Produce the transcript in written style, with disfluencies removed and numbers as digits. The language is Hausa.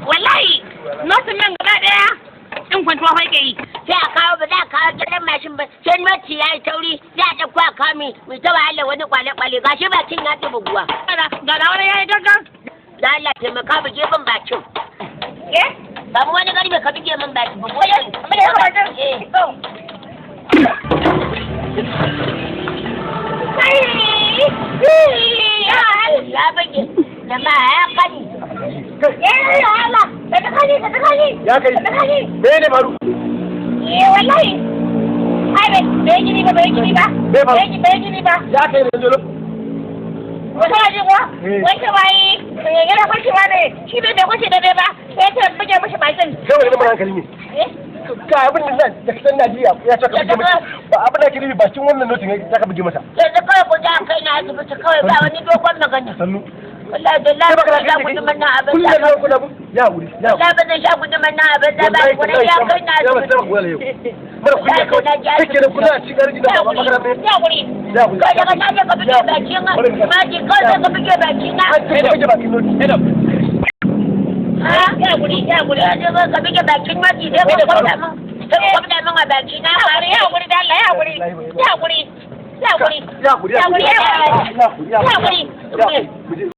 wallahi notin nan gaba daya in kwantuwa fa yake yi sai a kawo ba za a kawo gidan mashin ba sai noti ya yi tauri za a ɗauko a kawo mai ta wahala wani kwale-kwale ga shi bakin ya ɗi buguwa. ga da wani ya yi gaggan da Allah taimaka buge min bakin. Samu wani garbe ka buge min bakin bugu ya yi. amma da yawa wajen ya buge da ma ya kani. Ya kai, me ne faru? wallahi ai bai gini ba bai gini ba Ya kai da jolo. wata ji kuwa wata waye yana kwashewa ne shi bai da kwashe da bai ba sai ta buge mishi bakin Kawai da mana hankali ne. Ga abin da zan da kasan Najeriya ya ce ka buge masa. Ba abin da ke nufi bakin wannan notin ya ka buge masa. Yanzu kawai ku ja kai na asibiti kawai ba wani dogon magana. Sannu. Wallahi da lafiya ba sha guduman na abin Kullum da ya kula bu. Ya wuri. Ya. wallahi ba zan sha guduman na abin da ba kuma ya kai na asibiti. Mara kunya kawai. Kake da kula a cikin arziki da ba makaranta. ya wuri Ya wuri. Kawai daga tashi ka buge bakin maji kawai ka buge bakin na. An ce ka buge bakin notin. ya wuri Yanzu ka buge bakin maji dai ka kwamda min. Sai ka kwamda min a baki na. ya wuri da Allah ya wuri Ya wuri. ya wuri Ya wuri. ya wuri Ya wuri. ya wuri